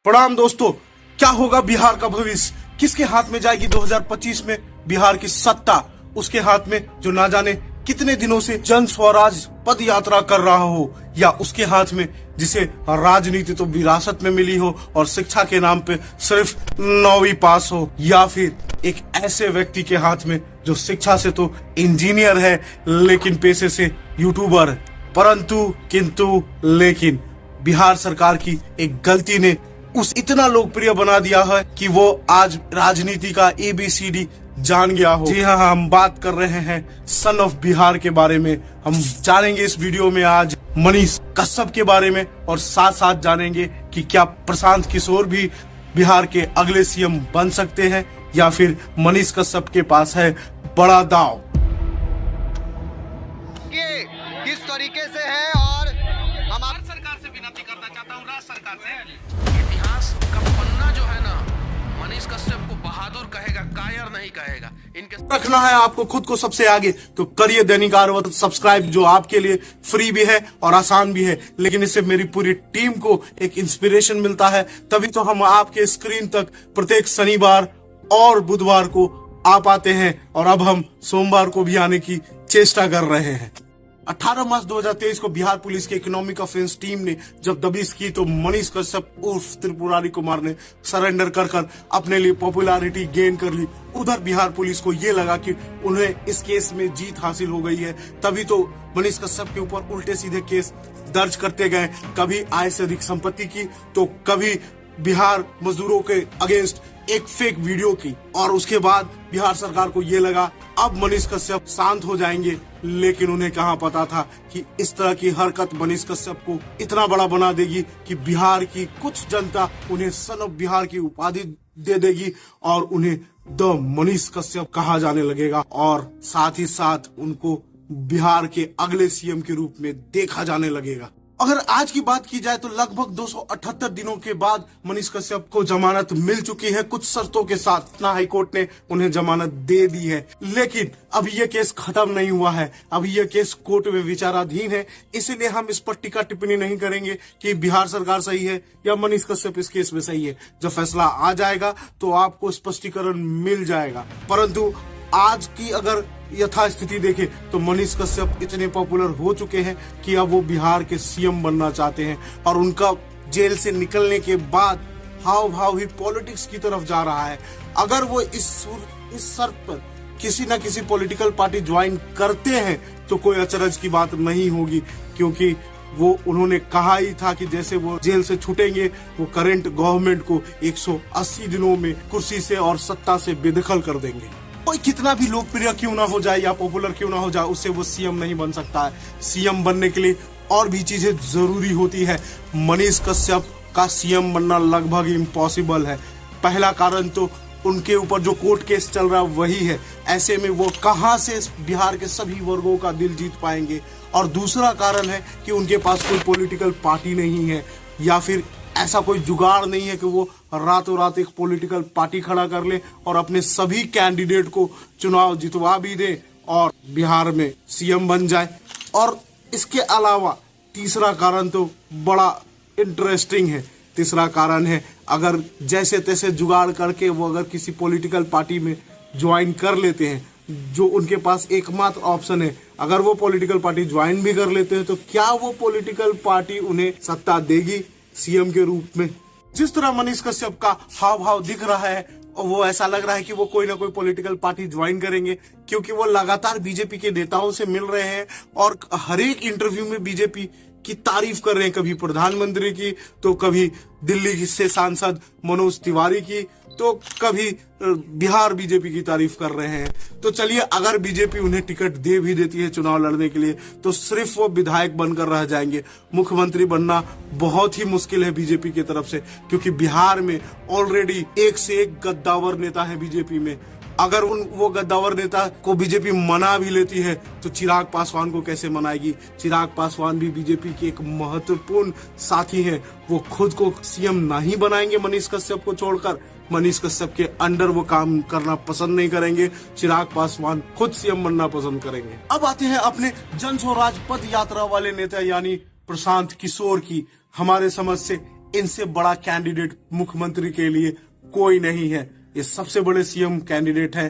प्रणाम दोस्तों। क्या होगा बिहार का भविष्य? किसके हाथ में जाएगी 2025 में बिहार की सत्ता? उसके हाथ में जो ना जाने कितने दिनों से जन स्वराज पद यात्रा कर रहा हो, या उसके हाथ में जिसे राजनीति तो विरासत में मिली हो और शिक्षा के नाम पे सिर्फ 9वीं पास हो, या फिर एक ऐसे व्यक्ति के हाथ में जो शिक्षा से तो इंजीनियर है लेकिन पेशे से यूट्यूबर है। परंतु किंतु लेकिन बिहार सरकार की एक गलती ने उस इतना लोकप्रिय बना दिया है कि वो आज राजनीति का ABCD जान गया हो। जी हाँ, हम बात कर रहे हैं सन ऑफ बिहार के बारे में। हम जानेंगे इस वीडियो में आज मनीष कश्यप के बारे में, और साथ साथ जानेंगे कि क्या प्रशांत किशोर भी बिहार के अगले CM बन सकते हैं, या फिर मनीष कश्यप के पास है बड़ा दांव। ये किस तरीके से है, और हम आप सरकार से विनती करना चाहता हूँ, राज्य सरकार से। इतिहास का पन्ना जो है ना, मनीष कश्यप को बहादुर कहेगा, कायर नहीं कहेगा। इनके रखना है आपको खुद को सबसे आगे, तो करिए दैनिक आर्यव्रत सब्सक्राइब, जो आपके लिए फ्री भी है और आसान भी है, लेकिन इससे मेरी पूरी टीम को एक इंस्पिरेशन मिलता है। तभी तो हम आपके स्क्रीन तक प्रत्येक शनिवार और बुधवार को आ पाते हैं, और अब हम सोमवार को भी आने की चेष्टा कर रहे हैं। 18 मार्च 2023 को बिहार पुलिस के इकोनॉमिक ऑफेंस टीम ने जब दबिश की, तो मनीष कश्यप उर्फ त्रिपुरारी कुमार ने सरेंडर कर अपने लिए पॉपुलैरिटी गेन कर ली। उधर बिहार पुलिस को ये लगा कि उन्हें इस केस में जीत हासिल हो गई है, तभी तो मनीष कश्यप के ऊपर उल्टे सीधे केस दर्ज करते गए। कभी आय से अधिक संपत्ति की, तो कभी बिहार मजदूरों के अगेंस्ट एक फेक वीडियो की, और उसके बाद बिहार सरकार को ये लगा अब मनीष कश्यप शांत हो जाएंगे। लेकिन उन्हें कहाँ पता था कि इस तरह की हरकत मनीष कश्यप को इतना बड़ा बना देगी कि बिहार की कुछ जनता उन्हें सन ऑफ बिहार की उपाधि दे देगी, और उन्हें द मनीष कश्यप कहा जाने लगेगा, और साथ ही साथ उनको बिहार के अगले CM के रूप में देखा जाने लगेगा। अगर आज की बात की जाए तो लगभग 278 दिनों के बाद मनीष कश्यप को जमानत मिल चुकी है, कुछ शर्तों के साथ। पटना हाईकोर्ट ने उन्हें जमानत दे दी है, लेकिन अभी यह केस खत्म नहीं हुआ है। अभी यह केस कोर्ट में विचाराधीन है, इसीलिए हम इस पर टीका टिप्पणी नहीं करेंगे कि बिहार सरकार सही है या मनीष कश्यप इस केस में सही है। जब फैसला आ जाएगा तो आपको स्पष्टीकरण मिल जाएगा। परंतु आज की अगर यथास्थिति देखें तो मनीष कश्यप इतने पॉपुलर हो चुके हैं कि अब वो बिहार के CM बनना चाहते हैं, और उनका जेल से निकलने के बाद हाव भाव ही पॉलिटिक्स की तरफ जा रहा है। अगर वो इस शर्त पर किसी न किसी पॉलिटिकल पार्टी ज्वाइन करते हैं तो कोई अचरज की बात नहीं होगी, क्योंकि वो उन्होंने कहा ही था कि जैसे वो जेल से छूटेंगे वो करंट गवर्नमेंट को 180 दिनों में कुर्सी से और सत्ता से बेदखल कर देंगे। कोई कितना भी लोकप्रिय क्यों ना हो जाए या पॉपुलर क्यों ना हो जाए, उससे वो CM नहीं बन सकता है। CM बनने के लिए और भी चीजें जरूरी होती है। मनीष कश्यप का CM बनना लगभग इम्पॉसिबल है। पहला कारण तो उनके ऊपर जो कोर्ट केस चल रहा है वही है। ऐसे में वो कहां से बिहार के सभी वर्गों का दिल जीत पाएंगे। और दूसरा कारण है कि उनके पास कोई पॉलिटिकल पार्टी नहीं है, या फिर ऐसा कोई जुगाड़ नहीं है कि वो रातों रात एक पॉलिटिकल पार्टी खड़ा कर ले और अपने सभी कैंडिडेट को चुनाव जितवा भी दे और बिहार में CM बन जाए। और इसके अलावा तीसरा कारण तो बड़ा इंटरेस्टिंग है। तीसरा कारण है, अगर जैसे तैसे जुगाड़ करके वो अगर किसी पॉलिटिकल पार्टी में ज्वाइन कर लेते हैं, जो उनके पास एकमात्र ऑप्शन है, अगर वो पॉलिटिकल पार्टी ज्वाइन भी कर लेते हैं तो क्या वो पॉलिटिकल पार्टी उन्हें सत्ता देगी CM के रूप में? जिस तरह मनीष कश्यप का हाव भाव दिख रहा है, और वो ऐसा लग रहा है कि वो कोई ना कोई पॉलिटिकल पार्टी ज्वाइन करेंगे, क्योंकि वो लगातार बीजेपी के नेताओं से मिल रहे हैं और हर एक इंटरव्यू में बीजेपी की तारीफ कर रहे हैं। कभी प्रधानमंत्री की, तो कभी दिल्ली से सांसद मनोज तिवारी की, तो कभी बिहार बीजेपी की तारीफ कर रहे हैं। तो चलिए, अगर बीजेपी उन्हें टिकट दे भी देती है चुनाव लड़ने के लिए, तो सिर्फ वो विधायक बनकर रह जाएंगे। मुख्यमंत्री बनना बहुत ही मुश्किल है बीजेपी की तरफ से, क्योंकि बिहार में ऑलरेडी एक से एक गद्दावर नेता है बीजेपी में। अगर वो गद्दावर नेता को बीजेपी मना भी लेती है तो चिराग पासवान को कैसे मनाएगी? चिराग पासवान भी बीजेपी के एक महत्वपूर्ण साथी हैं। वो खुद को CM नहीं बनाएंगे मनीष कश्यप को छोड़कर। मनीष कश्यप के अंडर वो काम करना पसंद नहीं करेंगे। चिराग पासवान खुद CM बनना पसंद करेंगे। अब आते हैं अपने जन स्वराज पद यात्रा वाले नेता यानी प्रशांत किशोर की। हमारे समझ से इनसे बड़ा कैंडिडेट मुख्यमंत्री के लिए कोई नहीं है। ये सबसे बड़े सीएम कैंडिडेट है।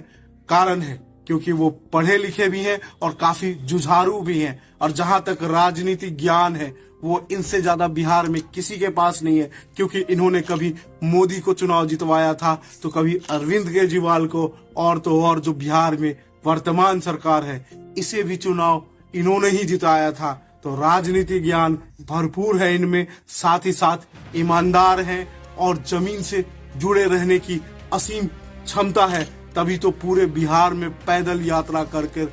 कारण है क्योंकि वो पढ़े लिखे भी हैं और काफी जुझारू भी हैं, और जहां तक राजनीतिक ज्ञान है वो इनसे ज्यादा बिहार में किसी के पास नहीं है, क्योंकि इन्होंने कभी मोदी को चुनाव जितवाया था तो कभी अरविंद केजरीवाल को, और तो और जो बिहार में वर्तमान सरकार है इसे भी चुनाव इन्होंने ही जिताया था। तो राजनीतिक ज्ञान भरपूर है इनमें, साथ ही साथ ईमानदार हैं और जमीन से जुड़े रहने की असीम क्षमता है। तभी तो पूरे बिहार में पैदल यात्रा करके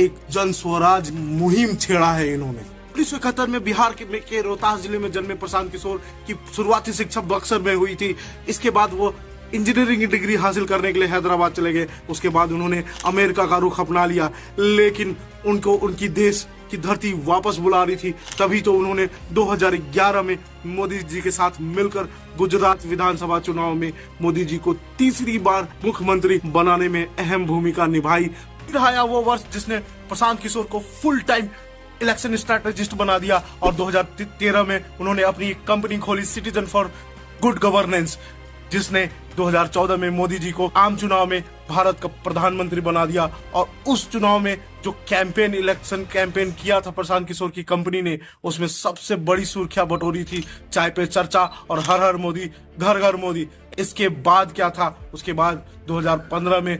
एक जन स्वराज मुहिम छेड़ा है इन्होंने। 1971 में बिहार के रोहतास जिले में जन्मे प्रशांत किशोर की शुरुआती शिक्षा बक्सर में हुई थी। इसके बाद वो इंजीनियरिंग की डिग्री हासिल करने के लिए हैदराबाद चले गए। उसके बाद उन्होंने अमेरिका का रुख अपना लिया, लेकिन उनको उनकी देश की धरती वापस बुला रही थी। तभी तो उन्होंने 2011 में मोदी जी के साथ मिलकर गुजरात विधानसभा चुनाव में मोदी जी को तीसरी बार मुख्यमंत्री बनाने में अहम भूमिका निभाई। रहा वो वर्ष जिसने प्रशांत किशोर को फुल टाइम इलेक्शन स्ट्रेटेजिस्ट बना दिया, और 2013 में उन्होंने अपनी एक कंपनी खोली सिटीजन फॉर गुड गवर्नेंस, जिसने 2014 में मोदी जी को आम चुनाव में भारत का प्रधानमंत्री बना दिया। और उस चुनाव में जो इलेक्शन कैंपेन किया था प्रशांत किशोर की कंपनी ने, उसमें सबसे बड़ी सुर्खियां बटोरी थी चाय पे चर्चा और हर हर मोदी घर घर मोदी। इसके बाद क्या था, उसके बाद 2015 में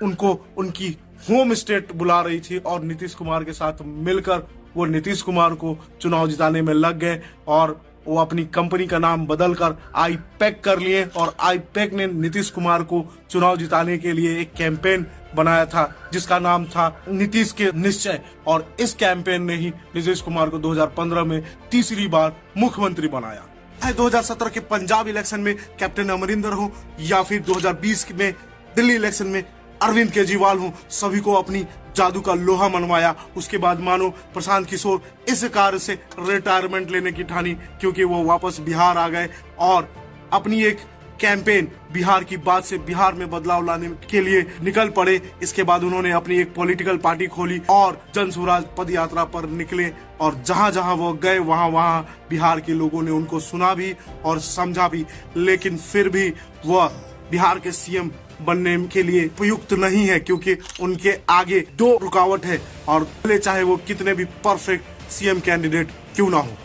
उनको उनकी होम स्टेट बुला रही थी और नीतीश कुमार के साथ मिलकर वो नीतीश कुमार को चुनाव जिताने में लग गए, और वो अपनी कंपनी का नाम बदलकर आईपैक कर लिए, और आईपैक ने नीतीश कुमार को चुनाव जिताने के लिए एक कैंपेन बनाया था जिसका नाम था नीतीश के निश्चय। और इस कैंपेन ने ही नीतीश कुमार को 2015 में तीसरी बार मुख्यमंत्री बनाया। 2017 के पंजाब इलेक्शन में कैप्टन अमरिंदर हो या फिर 2020 में दिल्ली इलेक्शन में अरविंद केजरीवाल हो, सभी को अपनी जादू का लोहा मनवाया। उसके बाद मानो प्रशांत किशोर इस कार्य से रिटायरमेंट लेने की ठानी, क्योंकि वो वापस बिहार आ गए और अपनी एक कैंपेन बिहार की बात से बिहार में बदलाव लाने के लिए निकल पड़े। इसके बाद उन्होंने अपनी एक पॉलिटिकल पार्टी खोली और जन स्वराज पद यात्रा पर निकले, और जहां जहां वो गए वहां वहां बिहार के लोगों ने उनको सुना भी और समझा भी। लेकिन फिर भी वह बिहार के सीएम बनने के लिए उपयुक्त नहीं है, क्योंकि उनके आगे दो रुकावट है, और चाहे वो कितने भी परफेक्ट सीएम कैंडिडेट क्यों ना हो।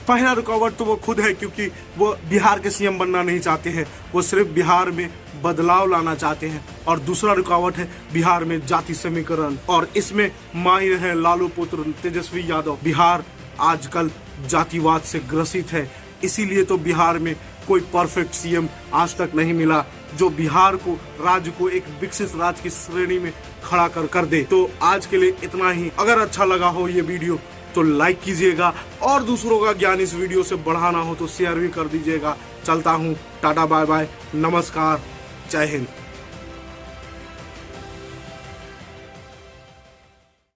पहला रुकावट तो वो खुद है, क्योंकि वो बिहार के सीएम बनना नहीं चाहते हैं, वो सिर्फ बिहार में बदलाव लाना चाहते हैं। और दूसरा रुकावट है बिहार में जाति समीकरण, और इसमें माहिर है लालू पुत्र तेजस्वी यादव। बिहार आजकल जातिवाद से ग्रसित है, इसीलिए तो बिहार में कोई परफेक्ट सीएम आज तक नहीं मिला जो बिहार को, राज्य को एक विकसित राज्य की श्रेणी में खड़ा कर दे। तो आज के लिए इतना ही। अगर अच्छा लगा हो ये वीडियो तो लाइक कीजिएगा, और दूसरों का ज्ञान इस वीडियो से बढ़ाना हो तो शेयर भी कर दीजिएगा। चलता हूँ, टाटा बाय बाय, नमस्कार, जय हिंद।